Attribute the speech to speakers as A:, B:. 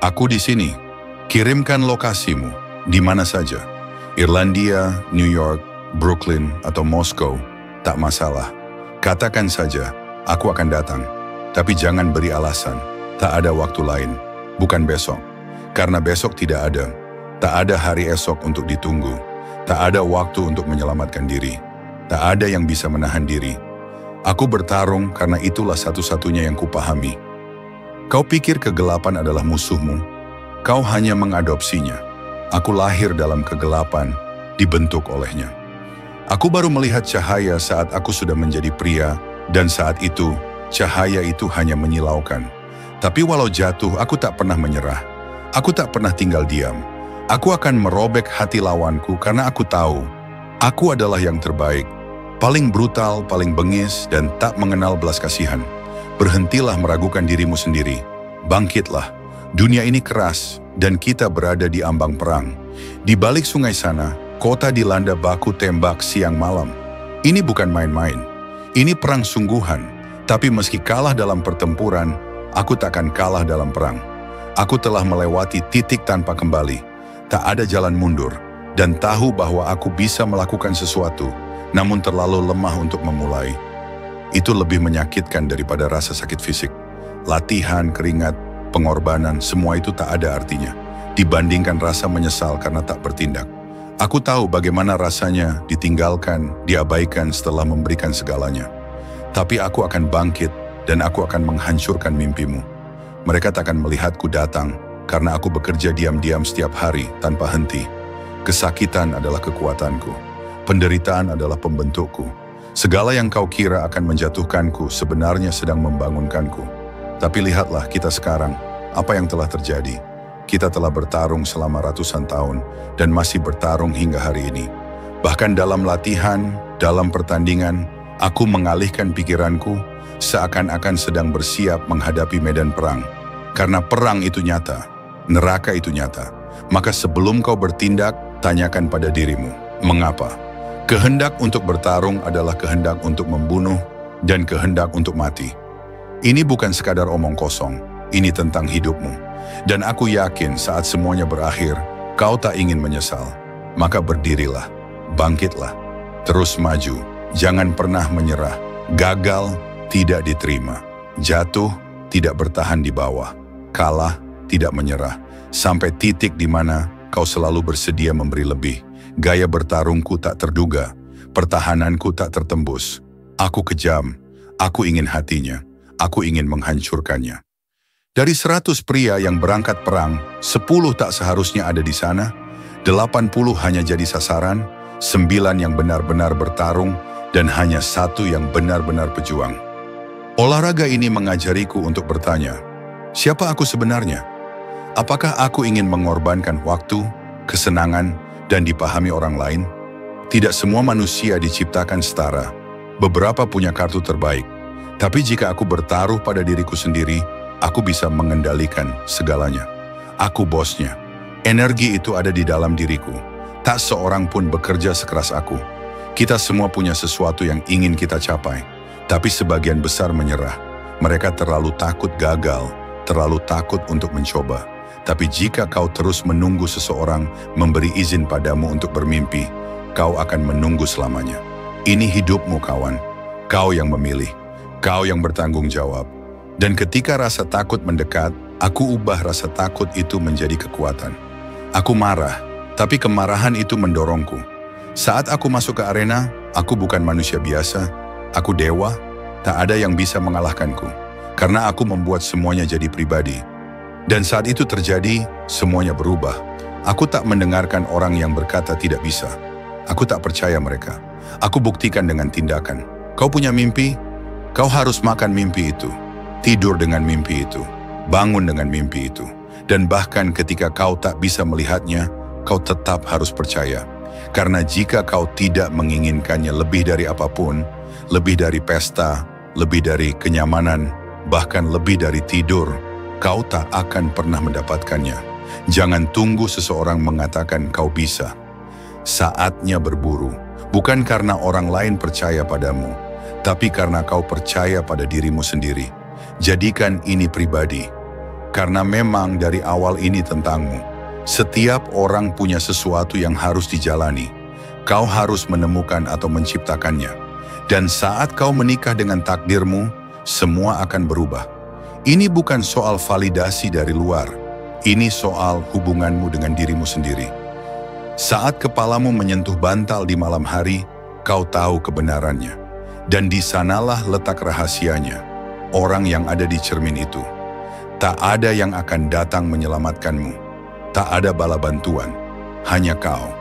A: Aku di sini. Kirimkan lokasimu, di mana saja. Irlandia, New York, Brooklyn, atau Moskow, tak masalah. Katakan saja, aku akan datang. Tapi jangan beri alasan, tak ada waktu lain, bukan besok. Karena besok tidak ada. Tak ada hari esok untuk ditunggu. Tak ada waktu untuk menyelamatkan diri. Tak ada yang bisa menahan diri. Aku bertarung karena itulah satu-satunya yang kupahami. Kau pikir kegelapan adalah musuhmu? Kau hanya mengadopsinya. Aku lahir dalam kegelapan, dibentuk olehnya. Aku baru melihat cahaya saat aku sudah menjadi pria, dan saat itu, cahaya itu hanya menyilaukan. Tapi walau jatuh, aku tak pernah menyerah. Aku tak pernah tinggal diam. Aku akan merobek hati lawanku karena aku tahu, aku adalah yang terbaik. Paling brutal, paling bengis, dan tak mengenal belas kasihan. Berhentilah meragukan dirimu sendiri. Bangkitlah. Dunia ini keras, dan kita berada di ambang perang. Di balik sungai sana, kota dilanda baku tembak siang malam. Ini bukan main-main. Ini perang sungguhan. Tapi meski kalah dalam pertempuran, aku takkan kalah dalam perang. Aku telah melewati titik tanpa kembali. Tak ada jalan mundur. Dan tahu bahwa aku bisa melakukan sesuatu, namun terlalu lemah untuk memulai. Itu lebih menyakitkan daripada rasa sakit fisik. Latihan, keringat, pengorbanan, semua itu tak ada artinya dibandingkan rasa menyesal karena tak bertindak. Aku tahu bagaimana rasanya ditinggalkan, diabaikan setelah memberikan segalanya. Tapi aku akan bangkit dan aku akan menghancurkan mimpimu. Mereka tak akan melihatku datang karena aku bekerja diam-diam setiap hari tanpa henti. Kesakitan adalah kekuatanku. Penderitaan adalah pembentukku. Segala yang kau kira akan menjatuhkanku sebenarnya sedang membangunkanku. Tapi lihatlah kita sekarang, apa yang telah terjadi. Kita telah bertarung selama ratusan tahun dan masih bertarung hingga hari ini. Bahkan dalam latihan, dalam pertandingan, aku mengalihkan pikiranku seakan-akan sedang bersiap menghadapi medan perang. Karena perang itu nyata, neraka itu nyata. Maka sebelum kau bertindak, tanyakan pada dirimu, mengapa? Kehendak untuk bertarung adalah kehendak untuk membunuh dan kehendak untuk mati. Ini bukan sekadar omong kosong, ini tentang hidupmu. Dan aku yakin saat semuanya berakhir, kau tak ingin menyesal. Maka berdirilah, bangkitlah, terus maju, jangan pernah menyerah. Gagal, tidak diterima. Jatuh, tidak bertahan di bawah. Kalah, tidak menyerah. Sampai titik di mana kau selalu bersedia memberi lebih. Gaya bertarungku tak terduga, pertahananku tak tertembus. Aku kejam, aku ingin hatinya. Aku ingin menghancurkannya. Dari 100 pria yang berangkat perang, 10 tak seharusnya ada di sana, 80 hanya jadi sasaran, 9 yang benar-benar bertarung, dan hanya 1 yang benar-benar pejuang. Olahraga ini mengajariku untuk bertanya, siapa aku sebenarnya? Apakah aku ingin mengorbankan waktu, kesenangan, dan dipahami orang lain? Tidak semua manusia diciptakan setara. Beberapa punya kartu terbaik. Tapi jika aku bertaruh pada diriku sendiri, aku bisa mengendalikan segalanya. Aku bosnya. Energi itu ada di dalam diriku. Tak seorang pun bekerja sekeras aku. Kita semua punya sesuatu yang ingin kita capai. Tapi sebagian besar menyerah. Mereka terlalu takut gagal, terlalu takut untuk mencoba. Tapi jika kau terus menunggu seseorang memberi izin padamu untuk bermimpi, kau akan menunggu selamanya. Ini hidupmu, kawan. Kau yang memilih. Kau yang bertanggung jawab. Dan ketika rasa takut mendekat, aku ubah rasa takut itu menjadi kekuatan. Aku marah, tapi kemarahan itu mendorongku. Saat aku masuk ke arena, aku bukan manusia biasa. Aku dewa, tak ada yang bisa mengalahkanku. Karena aku membuat semuanya jadi pribadi. Dan saat itu terjadi, semuanya berubah. Aku tak mendengarkan orang yang berkata tidak bisa. Aku tak percaya mereka. Aku buktikan dengan tindakan. Kau punya mimpi? Kau harus makan mimpi itu, tidur dengan mimpi itu, bangun dengan mimpi itu. Dan bahkan ketika kau tak bisa melihatnya, kau tetap harus percaya. Karena jika kau tidak menginginkannya lebih dari apapun, lebih dari pesta, lebih dari kenyamanan, bahkan lebih dari tidur, kau tak akan pernah mendapatkannya. Jangan tunggu seseorang mengatakan kau bisa. Saatnya berburu, bukan karena orang lain percaya padamu, tapi karena kau percaya pada dirimu sendiri. Jadikan ini pribadi. Karena memang dari awal ini tentangmu. Setiap orang punya sesuatu yang harus dijalani. Kau harus menemukan atau menciptakannya. Dan saat kau menikah dengan takdirmu, semua akan berubah. Ini bukan soal validasi dari luar. Ini soal hubunganmu dengan dirimu sendiri. Saat kepalamu menyentuh bantal di malam hari, kau tahu kebenarannya. Dan di sanalah letak rahasianya. Orang yang ada di cermin itu. Tak ada yang akan datang menyelamatkanmu. Tak ada bala bantuan. Hanya kau.